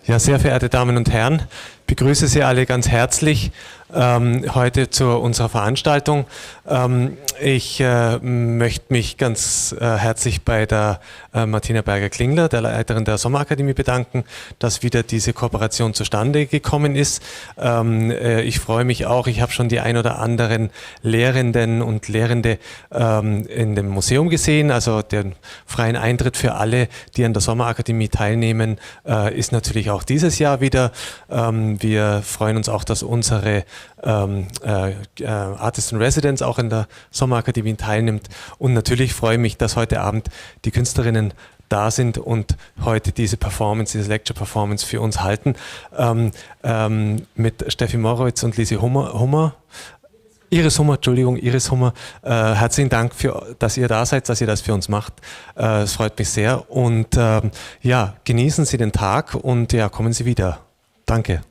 Ja, sehr verehrte Damen und Herren, begrüße Sie alle ganz herzlich heute zu unserer Veranstaltung. Ich möchte mich ganz herzlich bei der Martina Berger-Klingler, der Leiterin der Sommerakademie, bedanken, dass wieder diese Kooperation zustande gekommen ist. Ich freue mich auch, ich habe schon die ein oder anderen Lehrenden und Lehrende in dem Museum gesehen. Also der freien Eintritt für alle, die an der Sommerakademie teilnehmen, ist natürlich auch dieses Jahr wieder. Wir freuen uns auch, dass unsere Artist in Residence auch in der Sommerakademie teilnimmt. Und natürlich freue ich mich, dass heute Abend die Künstlerinnen da sind und heute diese Performance, diese Lecture-Performance für uns halten. Mit Stephie Morawetz und Iris Hummer. Herzlichen Dank, dass ihr da seid, dass ihr das für uns macht. Es freut mich sehr. Und ja, genießen Sie den Tag und ja, kommen Sie wieder. Danke.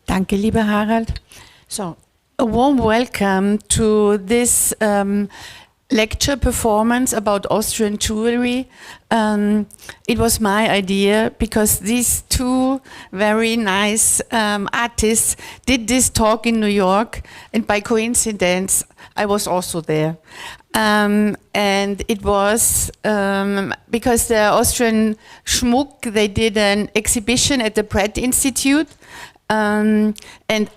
Danke, lieber Harald. So, a warm welcome to this lecture performance about Austrian jewelry. It was my idea because these two very nice artists did this talk in New York, and by coincidence I was also there. And it was because the Austrian Schmuck, they did an exhibition at the Pratt Institute. And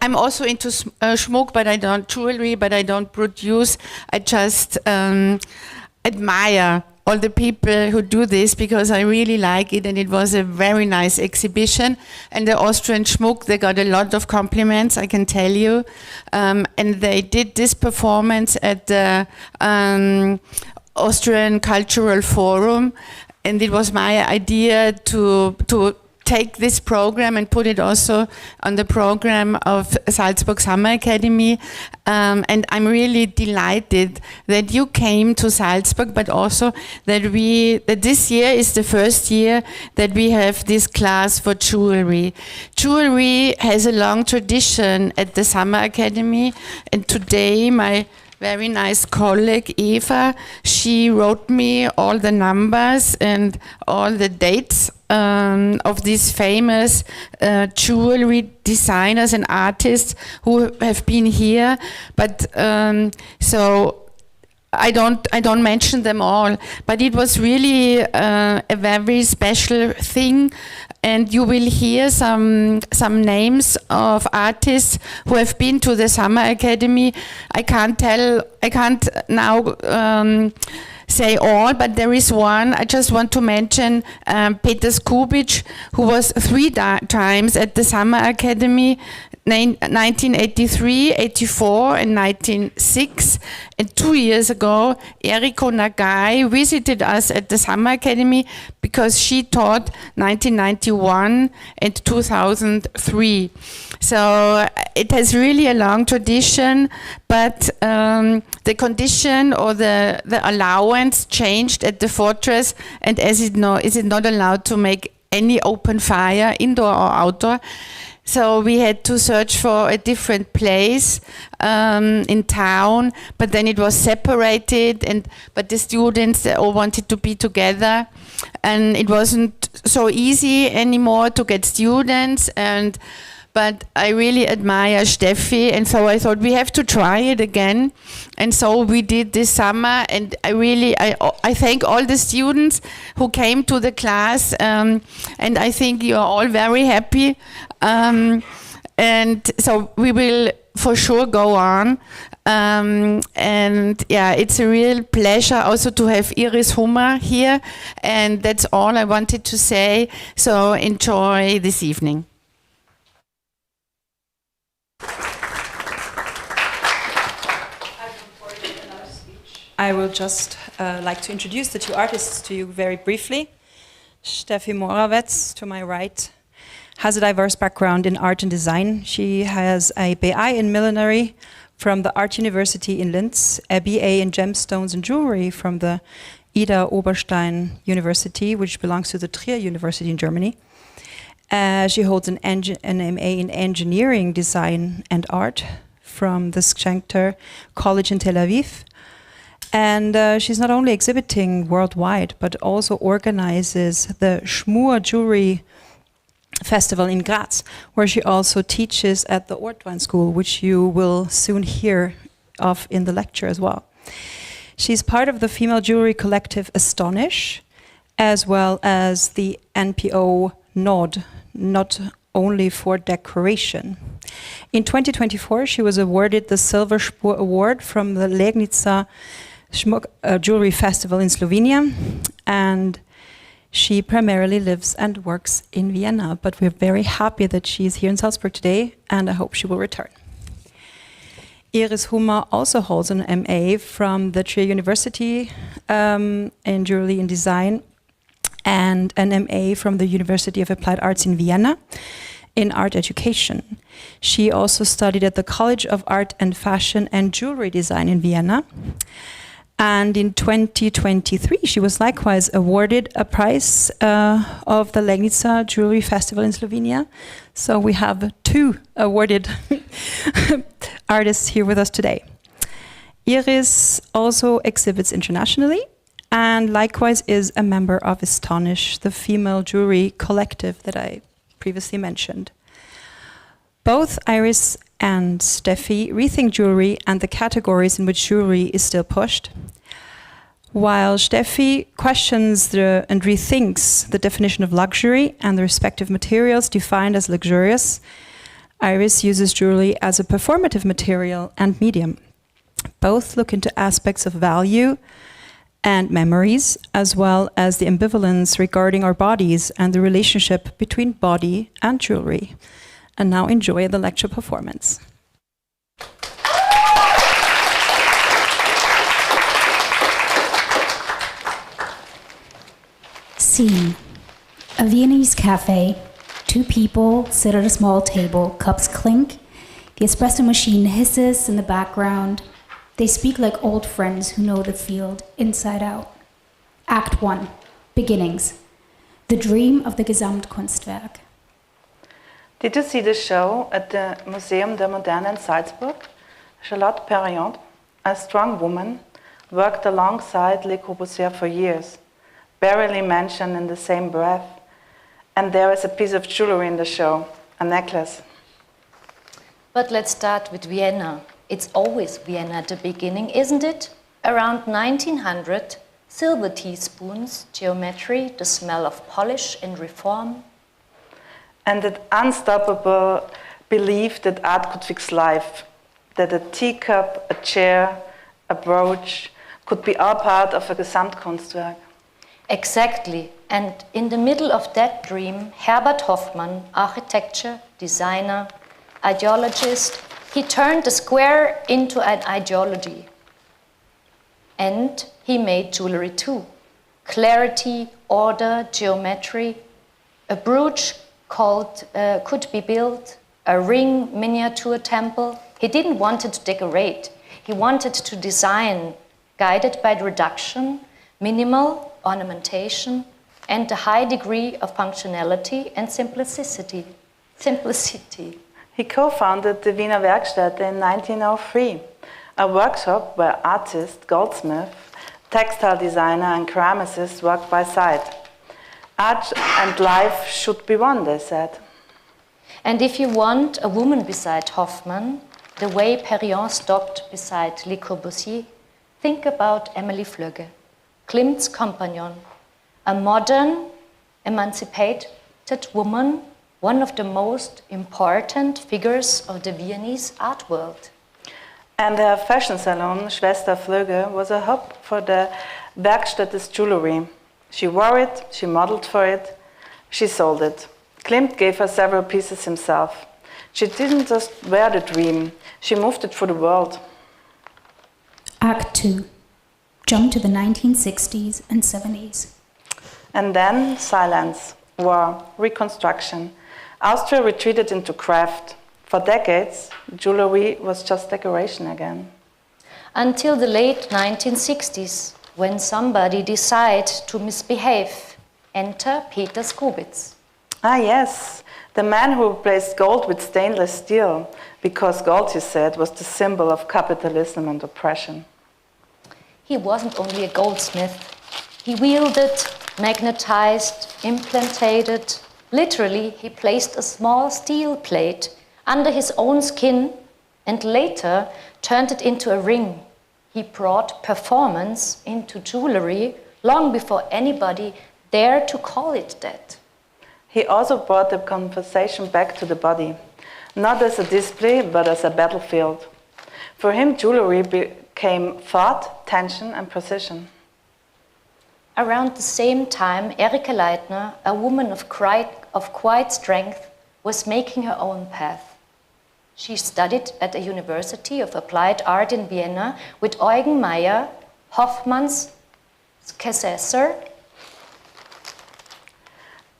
I'm also into schmuck, but I don't jewelry, but I don't produce. I just admire all the people who do this because I really like it, and it was a very nice exhibition. And the Austrian Schmuck, they got a lot of compliments, I can tell you. And they did this performance at the Austrian Cultural Forum, and it was my idea to take this program and put it also on the program of Salzburg Summer Academy. And I'm really delighted that you came to Salzburg, but also that this year is the first year that we have this class for jewelry. Jewelry has a long tradition at the Summer Academy, and today my very nice colleague Eva, she wrote me all the numbers and all the dates of these famous jewelry designers and artists who have been here, but so I don't mention them all, but it was really a very special thing. And you will hear some names of artists who have been to the Summer Academy. I can't now say all, but there is one. I just want to mention Peter Skubic, who was 3 times at the Summer Academy, 1983, 84, and 1906. And 2 years ago, Eriko Nagai visited us at the Summer Academy because she taught 1991 and 2003. So it has really a long tradition, but the condition or the allowance changed at the fortress, and as it is not allowed to make any open fire, indoor or outdoor. So we had to search for a different place in town, but then it was separated, but the students, they all wanted to be together, and it wasn't so easy anymore to get students, but I really admire Steffi, and so I thought we have to try it again. And so we did this summer, and I thank all the students who came to the class, and I think you're all very happy. And so we will for sure go on. And yeah, it's a real pleasure also to have Iris Hummer here, and that's all I wanted to say. So enjoy this evening. I will just like to introduce the two artists to you very briefly. Stephie Morawetz, to my right, has a diverse background in art and design. She has a BA in millinery from the Art University in Linz, a BA in gemstones and jewelry from the Ida Oberstein University, which belongs to the Trier University in Germany. She holds an MA in engineering, design and art from the Schenkter College in Tel Aviv. And she's not only exhibiting worldwide, but also organizes the Schmur Jewelry festival in Graz, where she also teaches at the Ortwein School, which you will soon hear of in the lecture as well. She's part of the female jewelry collective Astonish, as well as the NPO Nod, not only for decoration. In 2024, she was awarded the Silver Spur Award from the Legnica Jewelry Festival in Slovenia, and she primarily lives and works in Vienna, but we're very happy that she's here in Salzburg today, and I hope she will return. Iris Hummer also holds an MA from the Trier University in Jewelry and Design, and an MA from the University of Applied Arts in Vienna in art education. She also studied at the College of Art and Fashion and Jewelry Design in Vienna. And in 2023, she was likewise awarded a prize of the Legnica Jewelry Festival in Slovenia. So we have two awarded artists here with us today. Iris also exhibits internationally and likewise is a member of Astonish, the female jewelry collective that I previously mentioned. Both Iris and Stephie rethink jewelry and the categories in which jewelry is still pushed, while Stephie questions and rethinks the definition of luxury and the respective materials defined as luxurious. Iris uses jewelry as a performative material and medium. Both look into aspects of value and memories, as well as the ambivalence regarding our bodies and the relationship between body and jewelry. And now enjoy the lecture performance. Scene: a Viennese cafe. Two people sit at a small table, cups clink, the espresso machine hisses in the background. They speak like old friends who know the field inside out. Act 1, beginnings. The dream of the Gesamtkunstwerk. Did you see the show at the Museum der Moderne in Salzburg? Charlotte Perriand, a strong woman, worked alongside Le Corbusier for years, barely mentioned in the same breath. And there is a piece of jewelry in the show, a necklace. But let's start with Vienna. It's always Vienna at the beginning, isn't it? Around 1900, silver teaspoons, geometry, the smell of polish and reform. And that unstoppable belief that art could fix life, that a teacup, a chair, a brooch could be all part of a Gesamtkunstwerk. Exactly. And in the middle of that dream, Herbert Hoffmann, architecture, designer, ideologist, he turned the square into an ideology. And he made jewelry too. Clarity, order, geometry. A brooch could be built, a ring miniature temple. He didn't want it to decorate. He wanted to design, guided by reduction, minimal ornamentation, and a high degree of functionality and simplicity. He co-founded the Wiener Werkstätte in 1903, a workshop where artist, goldsmith, textile designer and ceramicist worked by side. Art and life should be one, they said. And if you want a woman beside Hoffmann, the way Perriand stopped beside Le Corbusier, think about Emily Flögge, Klimt's companion, a modern, emancipated woman, one of the most important figures of the Viennese art world. And her fashion salon, Schwester Flögge, was a hub for the Werkstätte's jewelry. She wore it, she modeled for it, she sold it. Klimt gave her several pieces himself. She didn't just wear the dream, she moved it for the world. Act 2. Jump to the 1960s and 70s. And then silence, war, reconstruction. Austria retreated into craft. For decades, jewelry was just decoration again. Until the late 1960s, when somebody decided to misbehave. Enter Peter Skubitz. Ah yes, the man who replaced gold with stainless steel, because gold, he said, was the symbol of capitalism and oppression. He wasn't only a goldsmith. He wielded, magnetized, implanted, Literally, he placed a small steel plate under his own skin and later turned it into a ring. He brought performance into jewelry long before anybody dared to call it that. He also brought the conversation back to the body, not as a display, but as a battlefield. For him, jewelry became thought, tension, and precision. Around the same time, Erika Leitner, a woman of quiet strength, was making her own path. She studied at the University of Applied Art in Vienna with Eugen Meyer, Hoffmann's successor.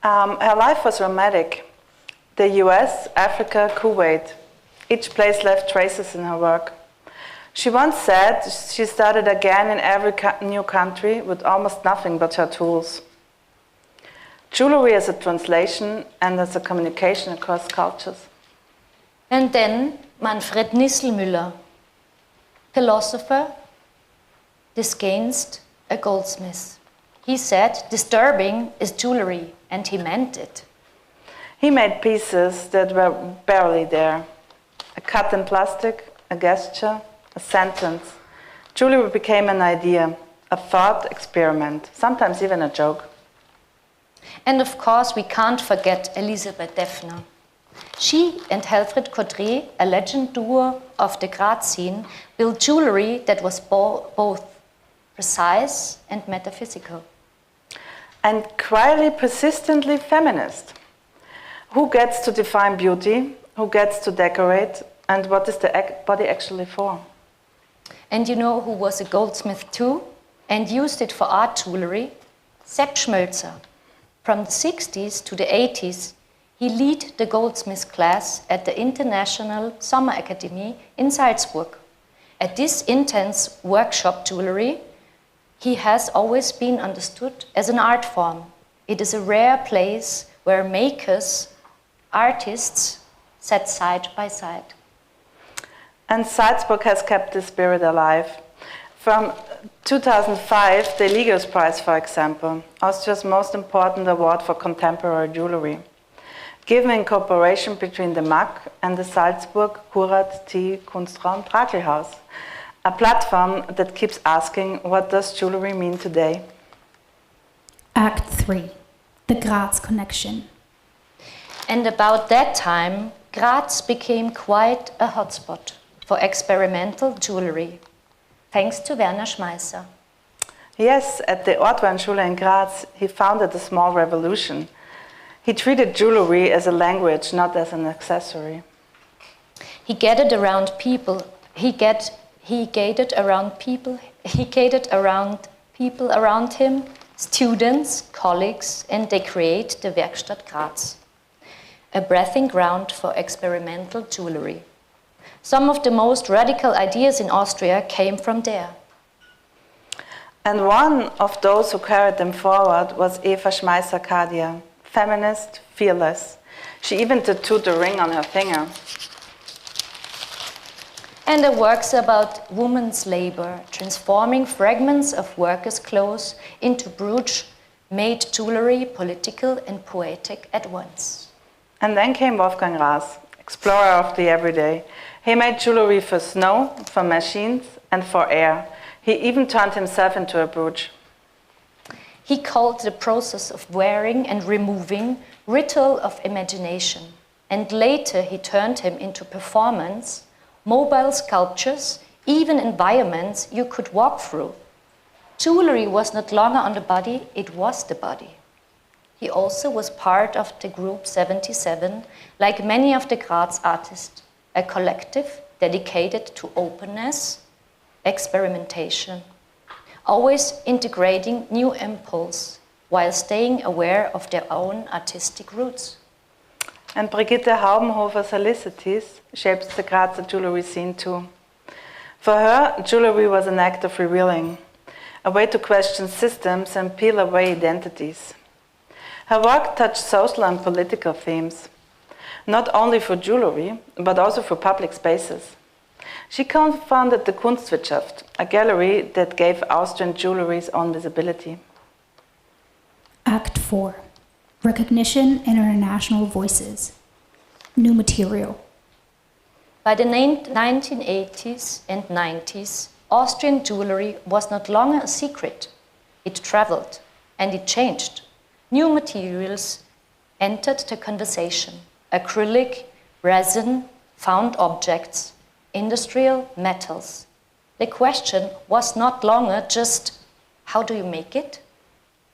Her life was romantic. The US, Africa, Kuwait. Each place left traces in her work. She once said she started again in every new country with almost nothing but her tools. Jewelry as a translation and as a communication across cultures. And then Manfred Nisselmüller, philosopher, disgusted, a goldsmith. He said, disturbing is jewelry, and he meant it. He made pieces that were barely there. A cut in plastic, a gesture, a sentence. Jewelry became an idea, a thought experiment, sometimes even a joke. And of course, we can't forget Elisabeth Deffner. She and Helfried Codret, a legend duo of the Graz scene, built jewelry that was both precise and metaphysical. And quietly, persistently feminist. Who gets to define beauty? Who gets to decorate? And what is the body actually for? And you know who was a goldsmith too and used it for art jewelry? Sepp Schmölzer. From the 60s to the 80s, he led the goldsmith class at the International Summer Academy in Salzburg. At this intense workshop jewelry, he has always been understood as an art form. It is a rare place where makers, artists, sat side by side. And Salzburg has kept the spirit alive. From 2005, the Ligos Prize, for example, Austria's most important award for contemporary jewelry, given in cooperation between the MAC and the Salzburg Kurat T. Kunstraum Brakelhaus, a platform that keeps asking, what does jewelry mean today? Act 3, the Graz connection. And about that time, Graz became quite a hotspot for experimental jewelry, thanks to Werner Schmeisser. Yes, at the Ortweinschule in Graz, he founded a small revolution. He treated jewelry as a language, not as an accessory. He gathered around people around him, students, colleagues, and they create the Werkstatt Graz, a breathing ground for experimental jewelry. Some of the most radical ideas in Austria came from there. And one of those who carried them forward was Eva Schmeisser-Kadia, feminist, fearless. She even tattooed a ring on her finger. And her works about women's labor, transforming fragments of workers' clothes into brooch, made jewelry political and poetic at once. And then came Wolfgang Raas, explorer of the everyday. He made jewelry for snow, for machines, and for air. He even turned himself into a brooch. He called the process of wearing and removing ritual of imagination, and later he turned him into performance, mobile sculptures, even environments you could walk through. Jewelry was not longer on the body, it was the body. He also was part of the group 77, like many of the Graz artists, a collective dedicated to openness, experimentation, always integrating new impulse while staying aware of their own artistic roots. And Brigitte Haubenhofer's Helicities shaped the Grazer jewelry scene too. For her, jewelry was an act of revealing, a way to question systems and peel away identities. Her work touched social and political themes, not only for jewelry, but also for public spaces. She co-founded the Kunstwirtschaft, a gallery that gave Austrian jewelry's own visibility. Act 4, recognition, and international voices. New material. By the 1980s and 90s, Austrian jewelry was not longer a secret. It traveled and it changed. New materials entered the conversation. Acrylic, resin, found objects, industrial metals. The question was not longer just, how do you make it?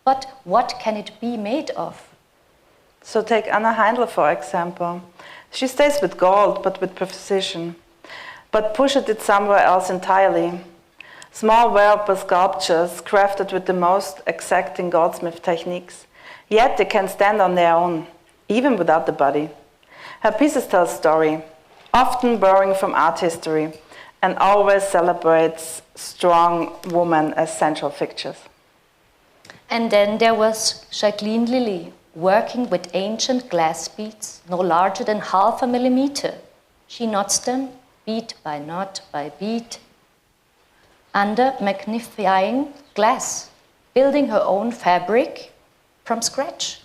But what can it be made of? So take Anna Heindl, for example. She stays with gold, but with precision, but pushes it somewhere else entirely. Small wearable sculptures crafted with the most exacting goldsmith techniques, yet they can stand on their own, even without the body. Her pieces tell a story, often borrowing from art history, and always celebrates strong women as central figures. And then there was Jacqueline Lilly, working with ancient glass beads, no larger than 0.5 millimeter. She knots them, bead by knot by bead, under magnifying glass, building her own fabric from scratch.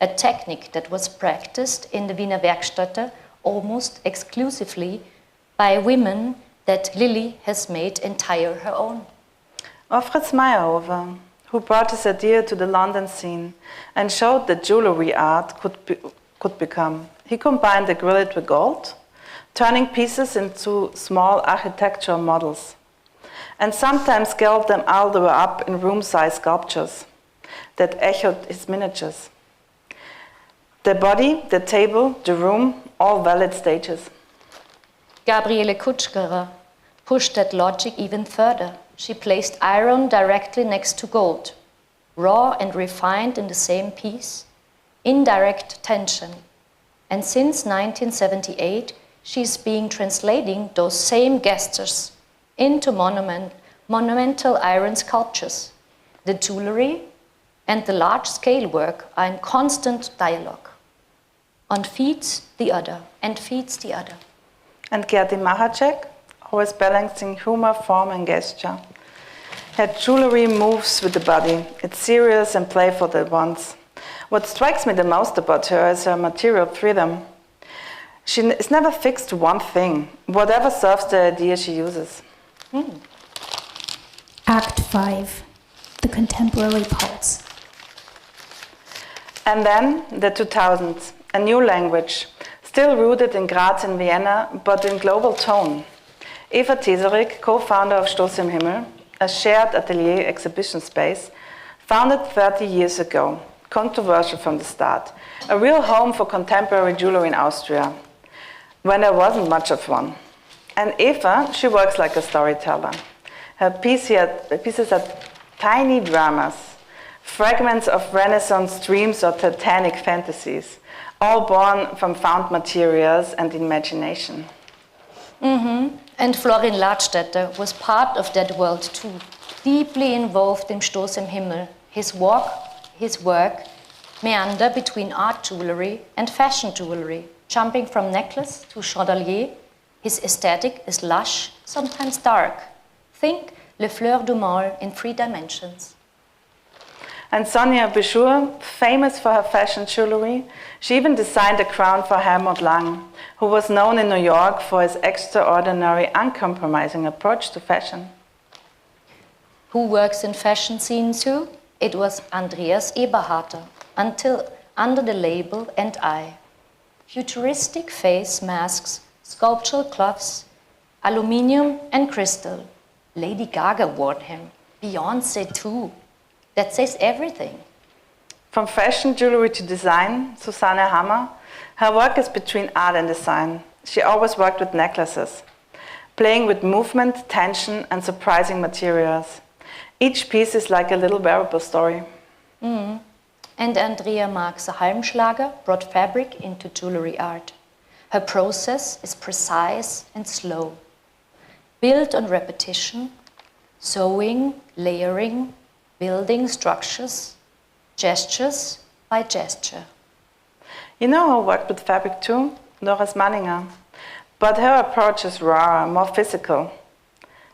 A technique that was practiced in the Wiener Werkstätte almost exclusively by women that Lilly has made entire her own. Or Fritz Meyerhofer, who brought his idea to the London scene and showed that jewelry art could become. He combined acrylic with gold, turning pieces into small architectural models, and sometimes scaled them all the way up in room-sized sculptures that echoed his miniatures. The body, the table, the room, all valid stages. Gabriele Kutschgerer pushed that logic even further. She placed iron directly next to gold, raw and refined in the same piece, indirect tension. And since 1978, she's been translating those same gestures into monumental iron sculptures. The jewelry and the large-scale work are in constant dialogue. One feeds the other and feeds the other. And Gerti Machacek, always balancing humor, form, and gesture. Her jewelry moves with the body. It's serious and playful at once. What strikes me the most about her is her material freedom. She is never fixed to one thing. Whatever serves the idea, she uses. Act 5. The contemporary pulse. And then the 2000s, a new language, still rooted in Graz and Vienna, but in global tone. Eva Teserek, co-founder of Stoß im Himmel, a shared atelier exhibition space, founded 30 years ago, controversial from the start, a real home for contemporary jewelry in Austria, when there wasn't much of one. And Eva, she works like a storyteller. Her pieces are tiny dramas, fragments of Renaissance dreams or Titanic fantasies, all born from found materials and imagination. And Florin Ladstätter was part of that world too, deeply involved in Stoß im Himmel. His work meander between art jewelry and fashion jewelry, jumping from necklace to chandelier. His aesthetic is lush, sometimes dark. Think Le Fleur du Mal in 3 dimensions. And Sonia Bichour, famous for her fashion jewelry, she even designed a crown for Helmut Lang, who was known in New York for his extraordinary, uncompromising approach to fashion. Who works in fashion scene too? It was Andreas Eberharter, until under the label and eye. Futuristic face masks, sculptural cloths, aluminium and crystal. Lady Gaga wore him, Beyoncé too. That says everything. From fashion jewelry to design, Susanne Hammer, her work is between art and design. She always worked with necklaces, playing with movement, tension, and surprising materials. Each piece is like a little wearable story. And Andrea Marx, a Halmschlager, brought fabric into jewelry art. Her process is precise and slow, built on repetition, sewing, layering, building structures, gestures by gesture. You know who worked with fabric too? Doris Manninger. But her approach is rawer, more physical.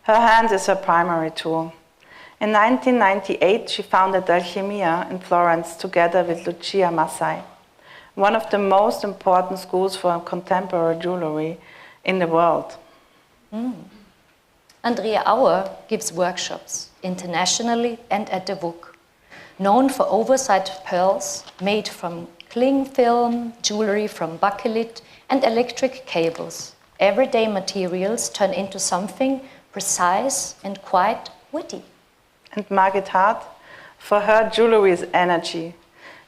Her hand is her primary tool. In 1998, she founded Alchemia in Florence together with Lucia Massai, one of the most important schools for contemporary jewelry in the world. Andrea Auer gives workshops internationally and at the WUK, known for oversized pearls made from cling film, jewelry from bakelit, and electric cables. Everyday materials turn into something precise and quite witty. And Margit Hart, for her, jewelry is energy.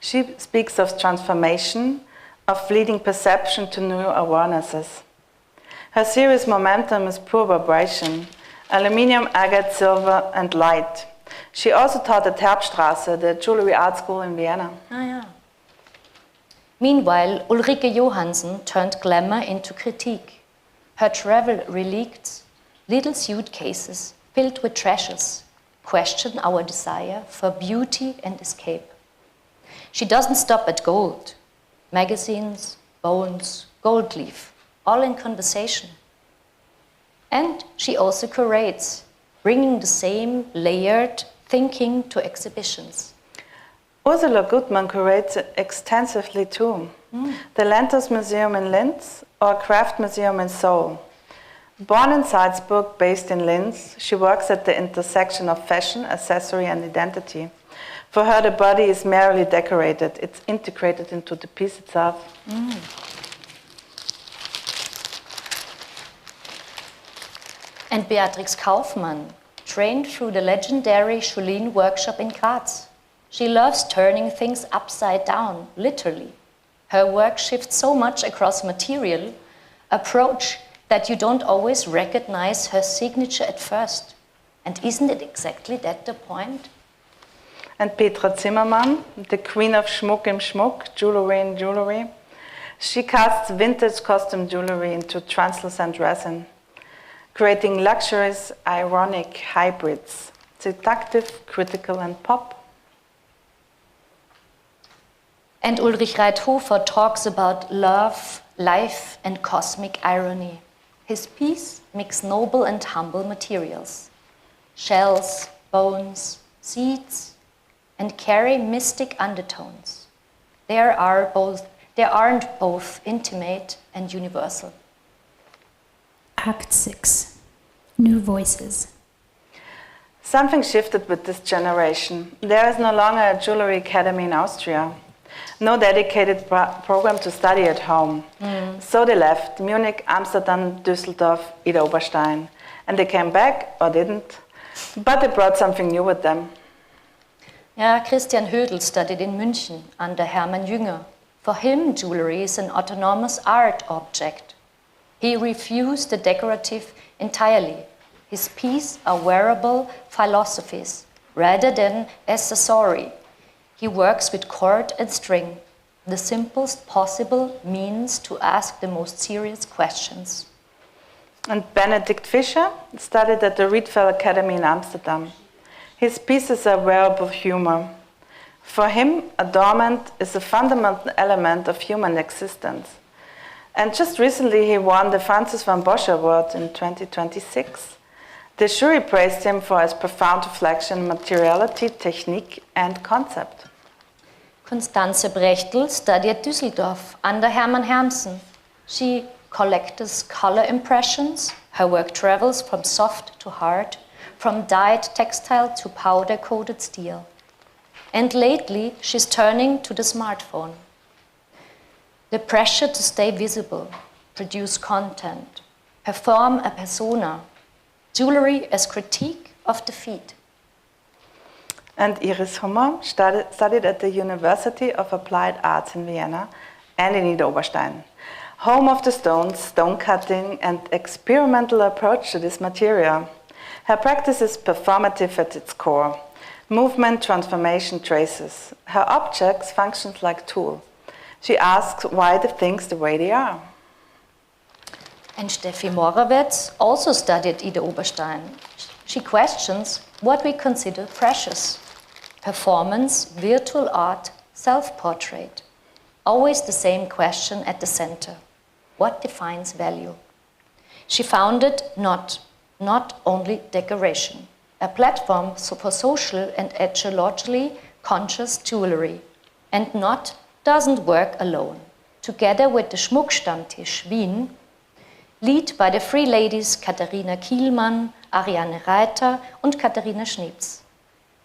She speaks of transformation, of fleeting perception to new awarenesses. Her series Momentum is pure vibration, aluminium, agate, silver, and light. She also taught at Herbstrasse, the jewelry art school in Vienna. Meanwhile, Ulrike Johansen turned glamour into critique. Her travel relics, little suitcases filled with treasures, question our desire for beauty and escape. She doesn't stop at gold. Magazines, bones, gold leaf, all in conversation. And she also curates, bringing the same layered thinking to exhibitions. Ursula Gutmann curates extensively too. The Lentos Museum in Linz or Craft Museum in Seoul. Born in Salzburg, based in Linz, she works at the intersection of fashion, accessory, and identity. For her, the body is merely decorated. It's integrated into the piece itself. And Beatrix Kaufmann, trained through the legendary Schulin workshop in Graz. She loves turning things upside down, literally. Her work shifts so much across material, approach, that you don't always recognize her signature at first. And isn't it exactly that the point? And Petra Zimmermann, the queen of Schmuck im Schmuck, jewelry in jewelry. She casts vintage costume jewelry into translucent resin, creating luxurious, ironic hybrids, seductive, critical, and pop. And Ulrich Reithofer talks about love, life, and cosmic irony. His piece mixes noble and humble materials, shells, bones, seeds, and carry mystic undertones. They aren't both intimate and universal. Act 6. New voices. Something shifted with this generation. There is no longer a jewelry academy in Austria. No dedicated program to study at home. So they left Munich, Amsterdam, Düsseldorf, Ida Oberstein. And they came back, or didn't, but they brought something new with them. Yeah, Christian Hödel studied in München under Hermann Jünger. For him, jewelry is an autonomous art object. He refused the decorative entirely. His pieces are wearable philosophies rather than accessory. He works with cord and string, the simplest possible means to ask the most serious questions. And Benedict Fischer studied at the Rietveld Academy in Amsterdam. His pieces are wearable humor. For him, adornment is a fundamental element of human existence. And just recently he won the Francis van Bosch Award in 2026. The jury praised him for his profound reflection on materiality, technique, and concept. Constanze Brechtel studied at Düsseldorf under Hermann Hermsen. She collects color impressions. Her work travels from soft to hard, from dyed textile to powder-coated steel. And lately, she's turning to the smartphone. The pressure to stay visible, produce content, perform a persona, jewelry as critique of the feet. And Iris Hummer studied at the University of Applied Arts in Vienna and in Ida Oberstein, home of the stones, stone cutting, and experimental approach to this material. Her practice is performative at its core. Movement, transformation, traces. Her objects functions like tool. She asks why the things the way they are. And Stephie Morawetz also studied Ida Oberstein. She questions what we consider precious. Performance, virtual art, self-portrait. Always the same question at the center. What defines value? She founded not only decoration, a platform for social and ecologically conscious jewelry, and doesn't work alone. Together with the Schmuckstammtisch Wien, led by the three ladies Katharina Kielmann, Ariane Reiter und Katharina Schnips.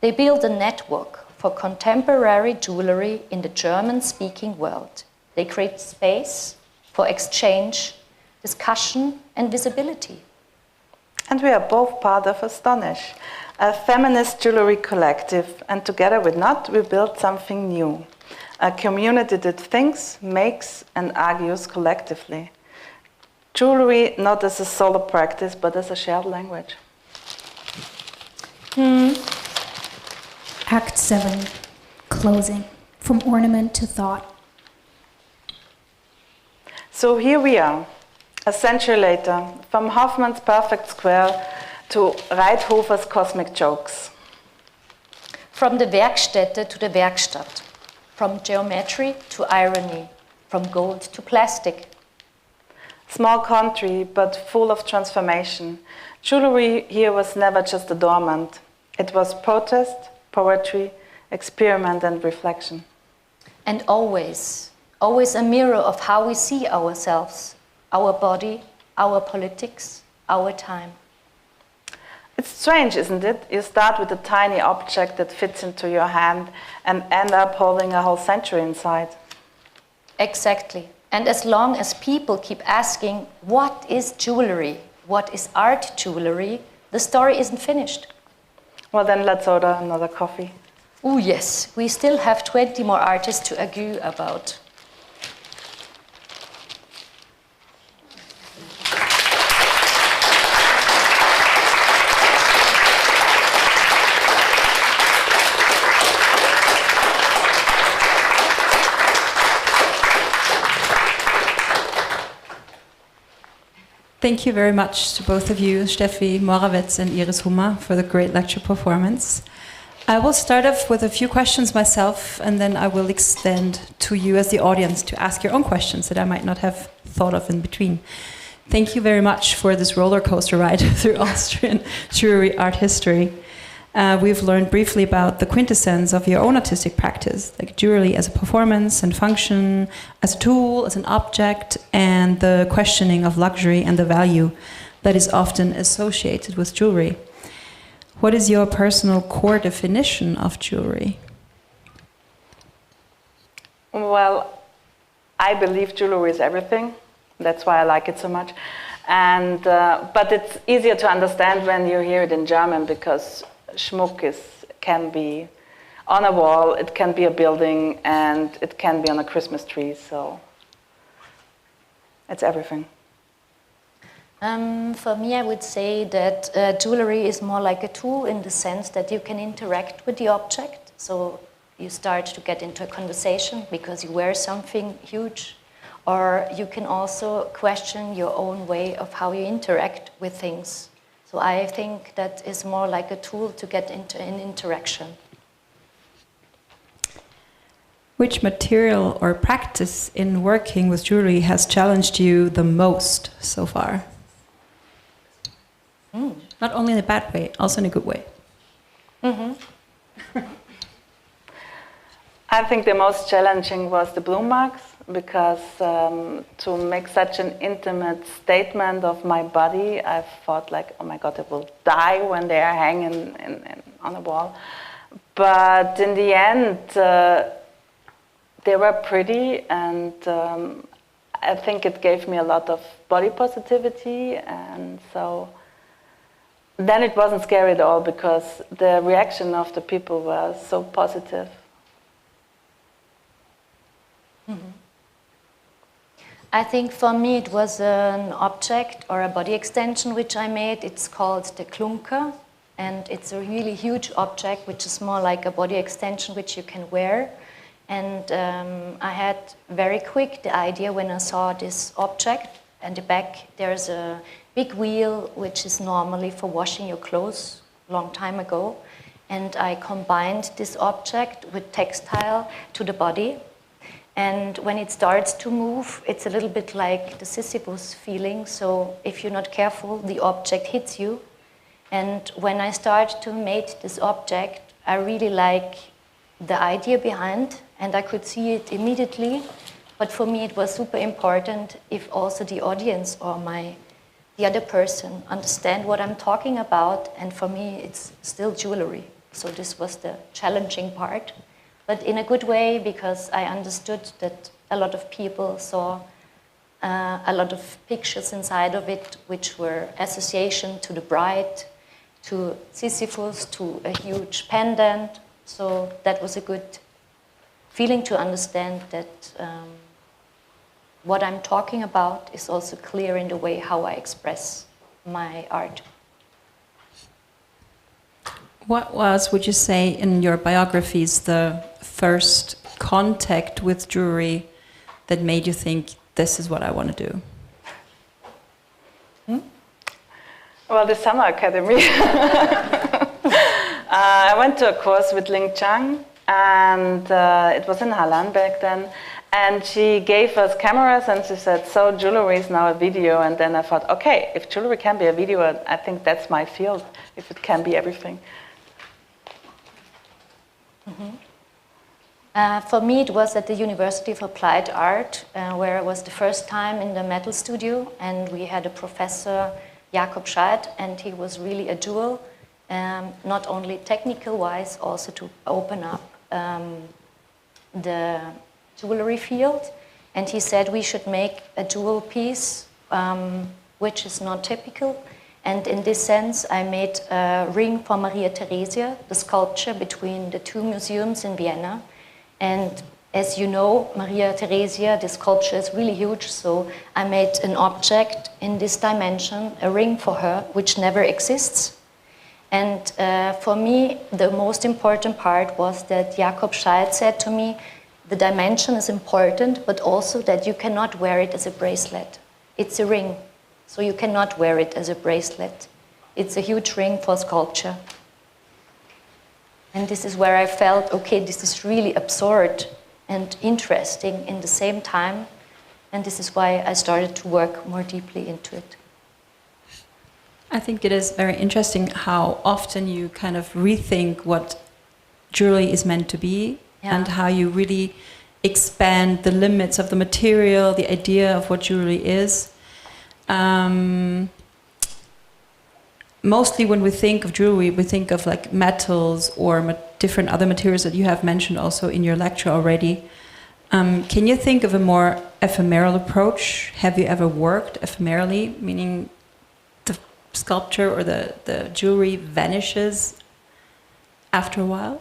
They build a network for contemporary jewelry in the German-speaking world. They create space for exchange, discussion, and visibility. And we are both part of Astonish, a feminist jewelry collective, and together with Not, we built something new. A community that thinks, makes, and argues collectively. Jewelry not as a solo practice, but as a shared language. Act 7, closing, from ornament to thought. So here we are, a century later, from Hoffmann's perfect square to Reithofer's cosmic jokes. From the Werkstätte to the Werkstatt, from geometry to irony, from gold to plastic. Small country, but full of transformation. Jewelry here was never just adornment. It was protest, poetry, experiment, and reflection. And always a mirror of how we see ourselves, our body, our politics, our time. It's strange, isn't it? You start with a tiny object that fits into your hand and end up holding a whole century inside. Exactly. And as long as people keep asking, what is jewelry? What is art jewelry? The story isn't finished. Well, then let's order another coffee. Oh yes, we still have 20 more artists to argue about. Thank you very much to both of you, Stephie Morawetz and Iris Hummer, for the great lecture performance. I will start off with a few questions myself, and then I will extend to you as the audience to ask your own questions that I might not have thought of in between. Thank you very much for this roller coaster ride through Austrian jewelry art history. We've learned briefly about the quintessence of your own artistic practice, like jewelry as a performance and function, as a tool, as an object, and the questioning of luxury and the value that is often associated with jewelry. What is your personal core definition of jewelry? Well, I believe jewelry is everything. That's why I like it so much. And but it's easier to understand when you hear it in German, because Schmuck can be on a wall, it can be a building, and it can be on a Christmas tree, so it's everything. For me, I would say that jewelry is more like a tool in the sense that you can interact with the object. So you start to get into a conversation because you wear something huge, or you can also question your own way of how you interact with things. So I think that is more like a tool to get into an interaction. Which material or practice in working with jewelry has challenged you the most so far? Not only in a bad way, also in a good way. I think the most challenging was the bloom marks, because to make such an intimate statement of my body, I thought like, oh my God, I will die when they are hanging on a wall. But in the end, they were pretty, and I think it gave me a lot of body positivity, and so then it wasn't scary at all, because the reaction of the people was so positive. I think for me it was an object or a body extension which I made. It's called the Klunker, and it's a really huge object which is more like a body extension which you can wear. And I had very quick the idea when I saw this object. At the back there's a big wheel which is normally for washing your clothes a long time ago. And I combined this object with textile to the body. And when it starts to move, it's a little bit like the Sisyphus feeling. So if you're not careful, the object hits you. And when I started to make this object, I really like the idea behind, and I could see it immediately. But for me, it was super important if also the audience or the other person understand what I'm talking about. And for me, it's still jewelry. So this was the challenging part, but in a good way, because I understood that a lot of people saw a lot of pictures inside of it, which were association to the bride, to Sisyphus, to a huge pendant. So that was a good feeling to understand that what I'm talking about is also clear in the way how I express my art. What was, would you say, in your biographies, the first contact with jewelry that made you think, this is what I want to do? Well, the Summer Academy. I went to a course with Ling Chang, and it was in Halan back then. And she gave us cameras, and she said, so jewelry is now a video. And then I thought, okay, if jewelry can be a video, I think that's my field, if it can be everything. For me, it was at the University of Applied Art, where it was the first time in the metal studio, and we had a professor, Jakob Scheidt, and he was really a jewel, not only technical-wise, also to open up the jewelry field. And he said we should make a jewel piece, which is not typical. And in this sense, I made a ring for Maria Theresia, the sculpture between the two museums in Vienna. And as you know, Maria Theresia, the sculpture is really huge, so I made an object in this dimension, a ring for her, which never exists. And for me, the most important part was that Jakob Scheidt said to me, the dimension is important, but also that you cannot wear it as a bracelet. It's a ring. So you cannot wear it as a bracelet. It's a huge ring for sculpture. And this is where I felt, okay, this is really absurd and interesting in the same time. And this is why I started to work more deeply into it. I think it is very interesting how often you kind of rethink what jewelry is meant to be, and how you really expand the limits of the material, the idea of what jewelry is. Mostly when we think of jewelry, we think of like metals or different other materials that you have mentioned also in your lecture already. Can you think of a more ephemeral approach? Have you ever worked ephemerally, meaning the sculpture or the jewelry vanishes after a while?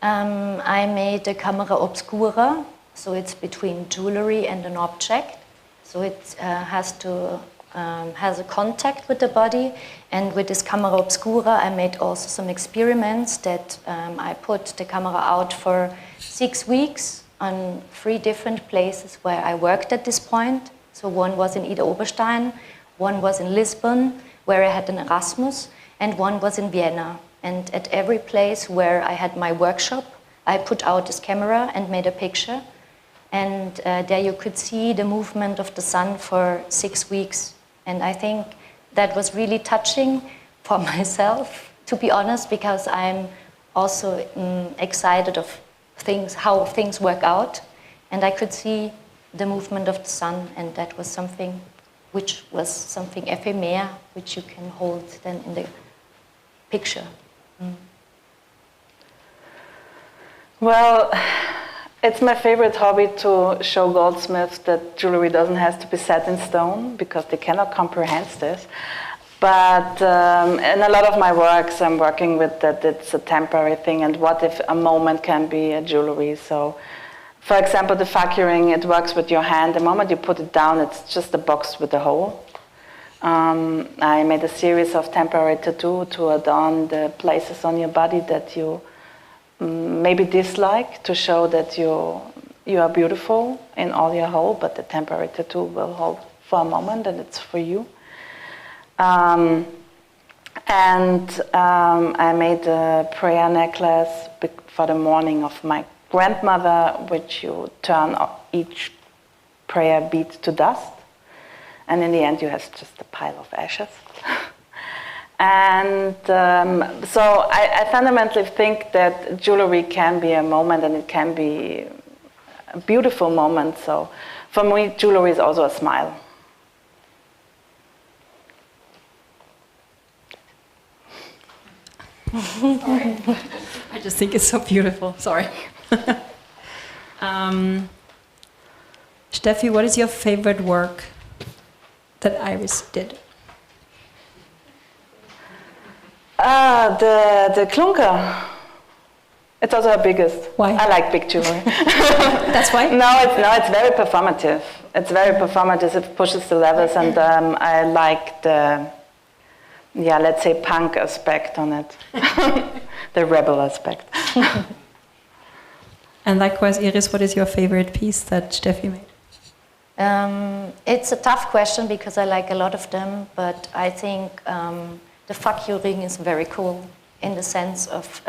I made a camera obscura, so it's between jewelry and an object. So it has a contact with the body, and with this camera obscura I made also some experiments that I put the camera out for 6 weeks on 3 different places where I worked at this point. So one was in Ida Oberstein, one was in Lisbon, where I had an Erasmus, and one was in Vienna. And at every place where I had my workshop, I put out this camera and made a picture. And there you could see the movement of the sun for 6 weeks. And I think that was really touching for myself, to be honest, because I'm also excited of things, how things work out. And I could see the movement of the sun, and that was something which was something ephemeral, which you can hold then in the picture. Well, it's my favorite hobby to show goldsmiths that jewelry doesn't have to be set in stone, because they cannot comprehend this. But in a lot of my works, I'm working with that it's a temporary thing, and what if a moment can be a jewelry. So, for example, the fakiring, it works with your hand. The moment you put it down, it's just a box with a hole. I made a series of temporary tattoo to adorn the places on your body that you maybe dislike, to show that you are beautiful in all your whole, but the temporary tattoo will hold for a moment, and it's for you. I made a prayer necklace for the morning of my grandmother, which you turn each prayer bead to dust, and in the end you have just a pile of ashes. And so I fundamentally think that jewelry can be a moment, and it can be a beautiful moment. So for me, jewelry is also a smile. I just think it's so beautiful. Sorry. Steffi, what is your favorite work that Iris did? The klunker. It's also her biggest. Why? I like big jewelry. That's why? No, it's very performative. It's very performative. It pushes the levels, and I like the, let's say, punk aspect on it, the rebel aspect. And likewise, Iris, what is your favorite piece that Steffi made? It's a tough question because I like a lot of them, but I think the fuck you ring is very cool in the sense of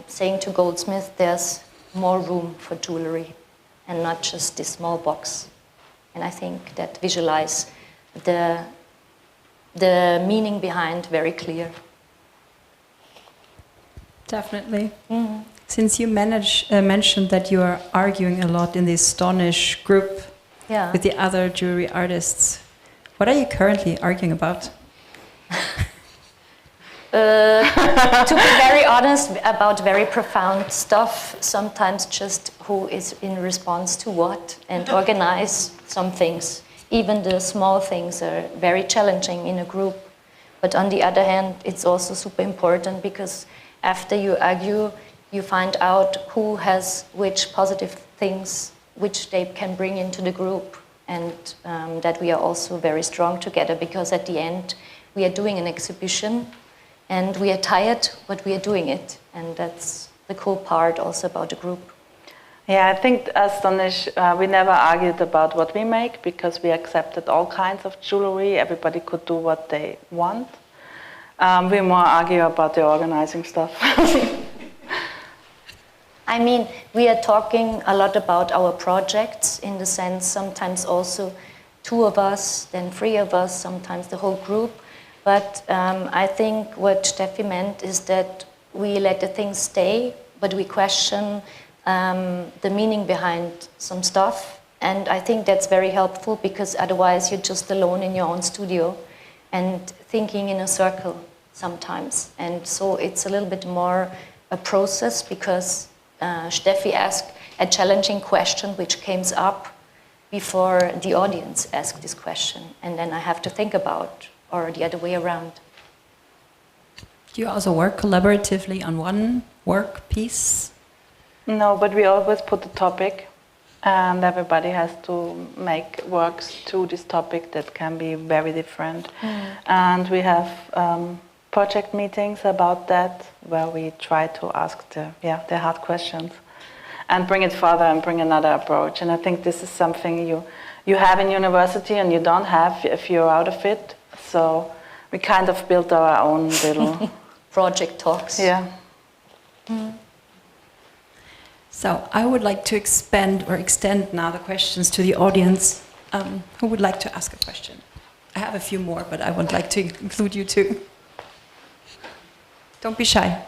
saying to goldsmith there's more room for jewelry and not just this small box. And I think that visualize the meaning behind very clear. Definitely. Mm-hmm. Since you mentioned that you are arguing a lot in the Astonish group with the other jewelry artists, what are you currently arguing about? To be very honest, about very profound stuff, sometimes just who is in response to what, and organize some things. Even the small things are very challenging in a group. But on the other hand, it's also super important because after you argue, you find out who has which positive things which they can bring into the group, and that we are also very strong together because at the end we are doing an exhibition and we are tired, but we are doing it, and that's the cool part also about the group. Yeah, I think Astonish, we never argued about what we make because we accepted all kinds of jewelry. Everybody could do what they want. We more argue about the organizing stuff. I mean, we are talking a lot about our projects in the sense sometimes also 2 of us, then 3 of us, sometimes the whole group. But I think what Steffi meant is that we let the things stay, but we question the meaning behind some stuff. And I think that's very helpful because otherwise you're just alone in your own studio and thinking in a circle sometimes. And so it's a little bit more a process because Steffi asked a challenging question which came up before the audience asked this question. And then I have to think about, or the other way around. Do you also work collaboratively on one work piece? No, but we always put the topic, and everybody has to make works to this topic that can be very different. And we have project meetings about that, where we try to ask the hard questions and bring it further and bring another approach. And I think this is something you have in university and you don't have if you're out of it. So we kind of built our own little project talks. Yeah. So I would like to expand or extend now the questions to the audience. Who would like to ask a question? I have a few more, but I would like to include you too. Don't be shy.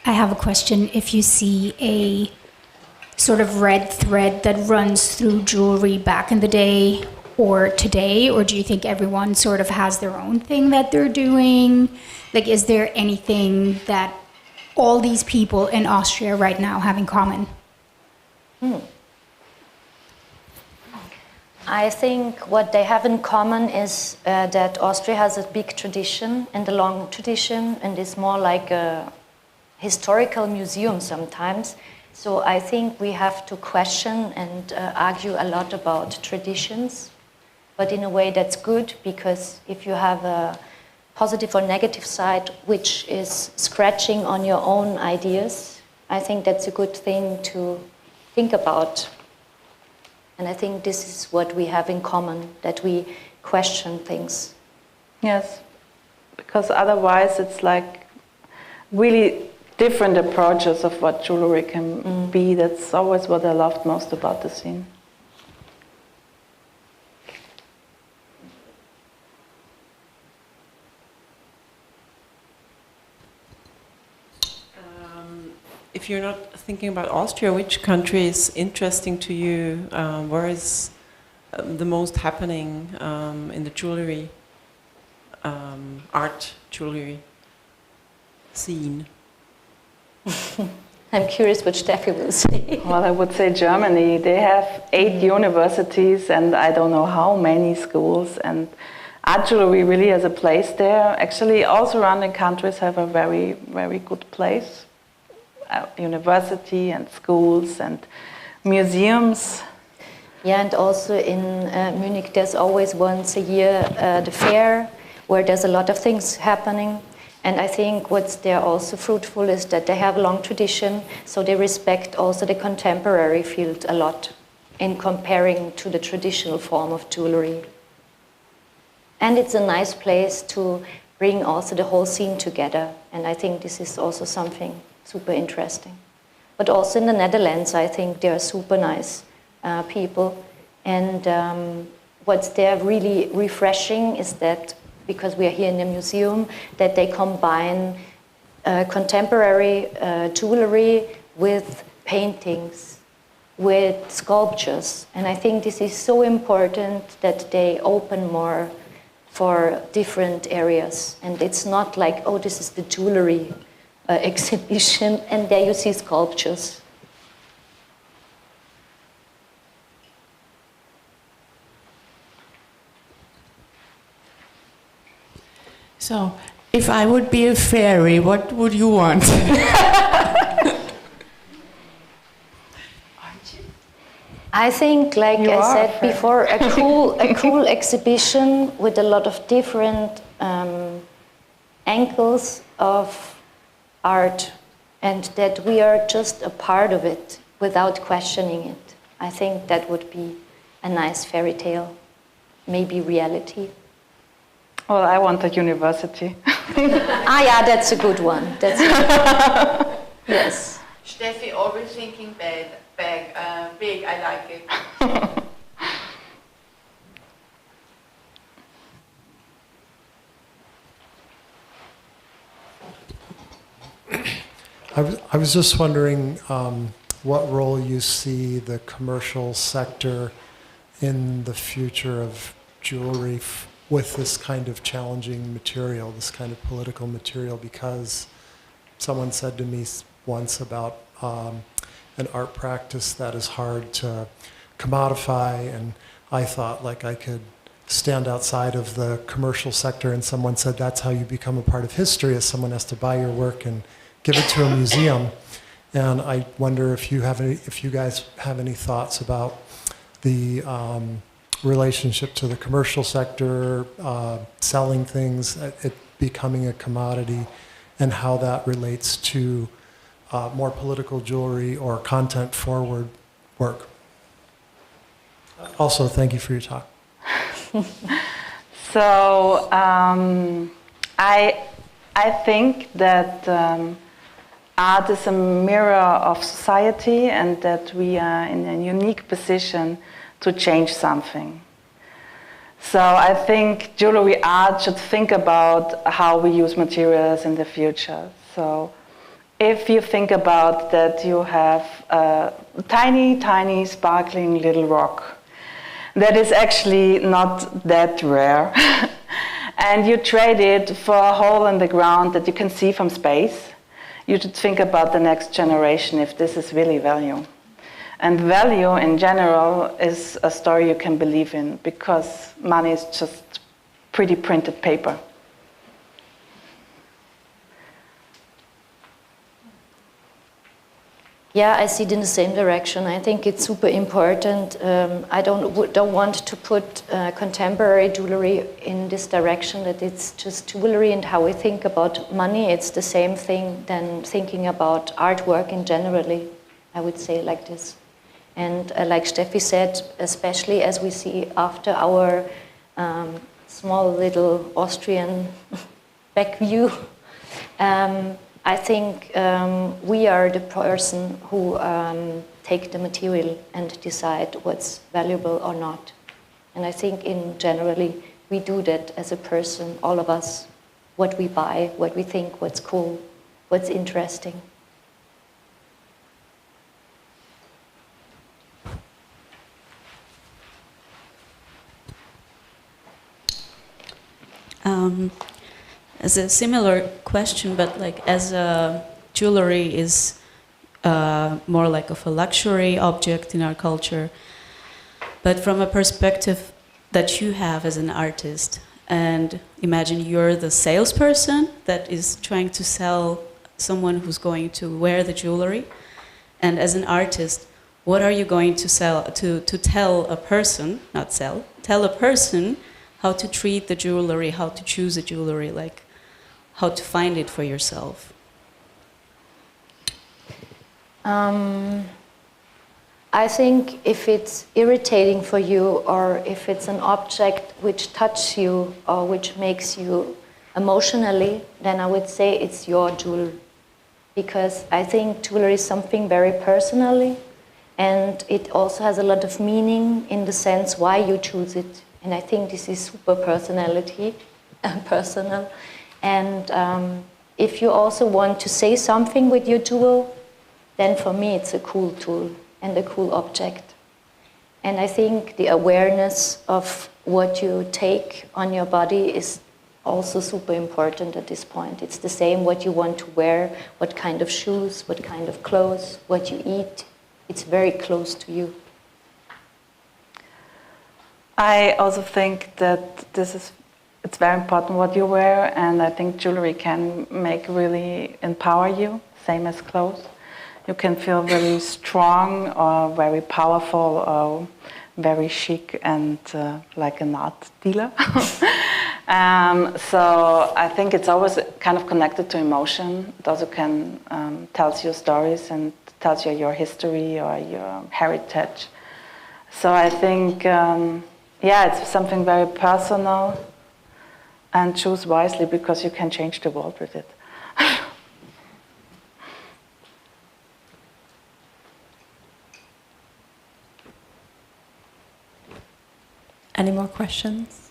I have a question. If you see a sort of red thread that runs through jewelry back in the day or today, or do you think everyone sort of has their own thing that they're doing? Like, is there anything that all these people in Austria right now have in common? I think what they have in common is that Austria has a big tradition and a long tradition, and is more like a historical museum sometimes. So I think we have to question and argue a lot about traditions, but in a way that's good, because if you have a positive or negative side which is scratching on your own ideas, I think that's a good thing to think about. And I think this is what we have in common, that we question things. Yes, because otherwise it's like really different approaches of what jewelry can be. That's always what I loved most about the scene. if you're not thinking about Austria, which country is interesting to you? Where is the most happening in the jewellery, art jewellery scene? I'm curious what Steffi will say. Well, I would say Germany. They have 8 universities and I don't know how many schools, and art jewelry really has a place there. Actually, all surrounding countries have a very, very good place. University and schools and museums. Yeah, and also in Munich there's always once a year the fair where there's a lot of things happening. And I think what's there also fruitful is that they have a long tradition, so they respect also the contemporary field a lot in comparing to the traditional form of jewelry. And it's a nice place to bring also the whole scene together. And I think this is also something super interesting. But also in the Netherlands, I think they are super nice people. And what's there really refreshing is that, because we are here in the museum, that they combine contemporary jewelry with paintings, with sculptures. And I think this is so important that they open more for different areas. And it's not like, oh, this is the jewelry exhibition, and there you see sculptures. So, if I would be a fairy, what would you want? I think, like I said before, a cool exhibition with a lot of different angles of art, and that we are just a part of it without questioning it. I think that would be a nice fairy tale, maybe reality. Well, I want a university. Yeah, that's a good one. Yes. Steffi, always thinking big, I like it. I was just wondering what role you see the commercial sector in the future of jewelry with this kind of challenging material, this kind of political material, because someone said to me once about an art practice that is hard to commodify, and I thought like I could stand outside of the commercial sector, and someone said that's how you become a part of history, is someone has to buy your work and give it to a museum. And I wonder if you guys have any thoughts about the relationship to the commercial sector, selling things, it becoming a commodity, and how that relates to more political jewelry or content-forward work. Also, thank you for your talk. So I think that art is a mirror of society, and that we are in a unique position to change something. So I think jewelry art should think about how we use materials in the future. So if you think about that you have a tiny, tiny, sparkling little rock that is actually not that rare, and you trade it for a hole in the ground that you can see from space, you should think about the next generation if this is really value. And value in general is a story you can believe in, because money is just pretty printed paper. Yeah, I see it in the same direction. I think it's super important. I don't want to put contemporary jewelry in this direction, that it's just jewelry and how we think about money. It's the same thing than thinking about artwork in generally, I would say like this. And like Steffi said, especially as we see after our small little Austrian back view, I think we are the person who take the material and decide what's valuable or not. And I think in generally we do that as a person, all of us, what we buy, what we think, what's cool, what's interesting. As a similar question, but like as a jewelry is more like of a luxury object in our culture, but from a perspective that you have as an artist, and imagine you're the salesperson that is trying to sell someone who's going to wear the jewelry, and as an artist, what are you going to sell to tell a person, not sell, tell a person how to treat the jewelry, how to choose a jewelry, like how to find it for yourself? I think if it's irritating for you, or if it's an object which touches you or which makes you emotionally, then I would say it's your jewel. Because I think jewelry is something very personally, and it also has a lot of meaning in the sense why you choose it. And I think this is super personality, personal. And if you also want to say something with your jewel, then for me it's a cool tool and a cool object. And I think the awareness of what you take on your body is also super important at this point. It's the same what you want to wear, what kind of shoes, what kind of clothes, what you eat. It's very close to you. I also think that it's very important what you wear, and I think jewelry can really empower you, same as clothes. You can feel very strong or very powerful or very chic and like an art dealer. So I think it's always kind of connected to emotion. It also can tells you stories and tells you your history or your heritage. So I think, it's something very personal, and choose wisely because you can change the world with it. Any more questions?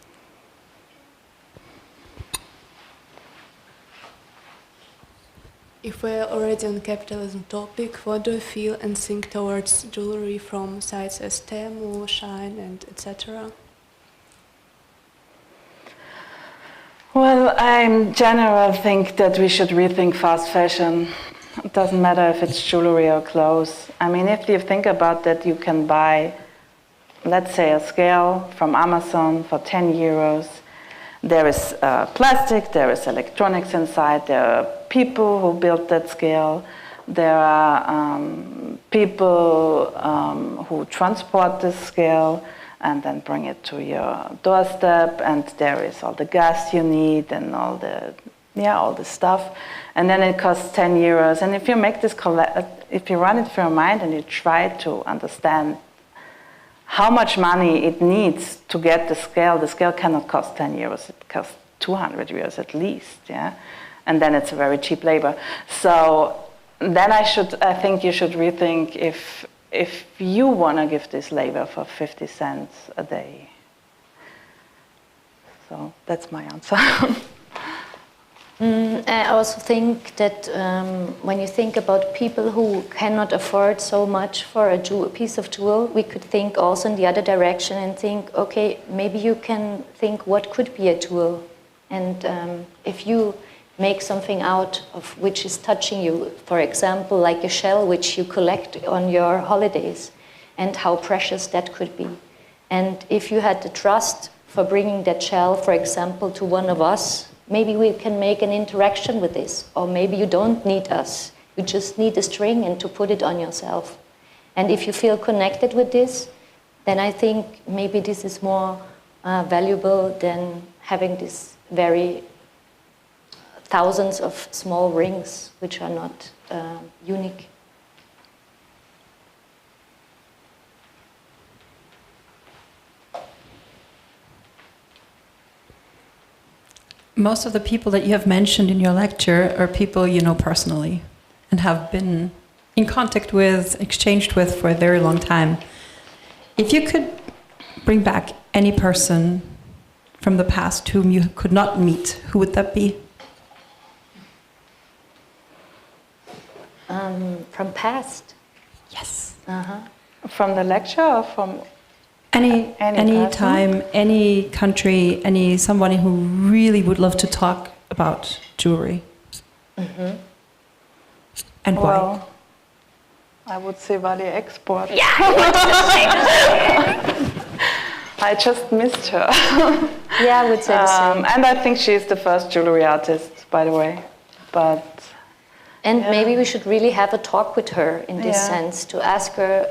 If we're already on capitalism topic, what do you feel and think towards jewelry from sites as Temu, Shine, and etc.? Well, I in general think that we should rethink fast fashion. It doesn't matter if it's jewelry or clothes. I mean, if you think about that, you can buy, let's say, a scale from Amazon for 10 euros. There is plastic, there is electronics inside, there are people who built that scale, there are people who transport this scale and then bring it to your doorstep, and there is all the gas you need and all the stuff, and then it costs 10 euros. And if you make this, if you run it through your mind and you try to understand how much money it needs to get the scale cannot cost 10 euros, it costs 200 euros at least, yeah? And then it's a very cheap labor. So then I think you should rethink if you want to give this labor for 50 cents a day. So that's my answer. I also think that when you think about people who cannot afford so much for a piece of jewel, we could think also in the other direction and think, okay, maybe you can think what could be a jewel. And if you make something out of which is touching you, for example, like a shell which you collect on your holidays, and how precious that could be. And if you had the trust for bringing that shell, for example, to one of us, maybe we can make an interaction with this, or maybe you don't need us. You just need a string and to put it on yourself. And if you feel connected with this, then I think maybe this is more valuable than having this very thousands of small rings which are not unique. Most of the people that you have mentioned in your lecture are people you know personally and have been in contact with, exchanged with for a very long time. If you could bring back any person from the past whom you could not meet, who would that be? From past? Yes. From the lecture or from? Any person? time, any country, somebody who really would love to talk about jewelry. And why? Well, I would say Valley Export. Yeah, I wanted to say the same. I just missed her. Yeah, I would say the same. And I think she's the first jewelry artist, by the way. And maybe we should really have a talk with her in this sense, to ask her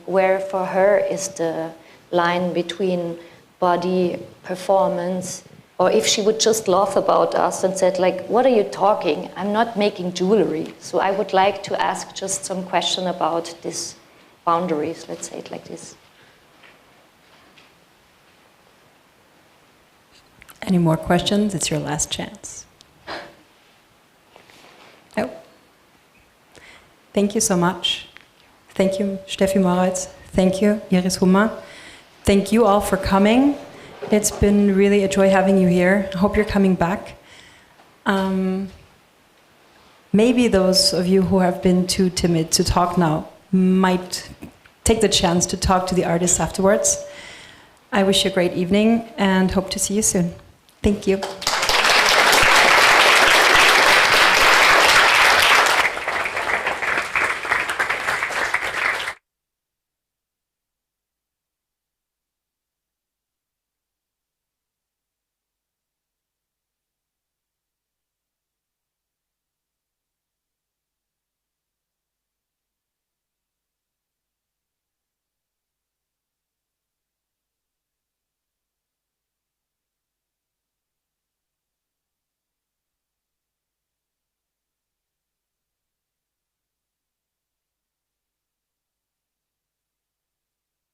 where for her is the line between body, performance, or if she would just laugh about us and said, like, what are you talking? I'm not making jewelry. So I would like to ask just some question about these boundaries, let's say it like this. Any more questions? It's your last chance. Oh. Thank you so much. Thank you, Stephie Morawetz. Thank you, Iris Hummer. Thank you all for coming. It's been really a joy having you here. I hope you're coming back. Maybe those of you who have been too timid to talk now might take the chance to talk to the artists afterwards. I wish you a great evening and hope to see you soon. Thank you.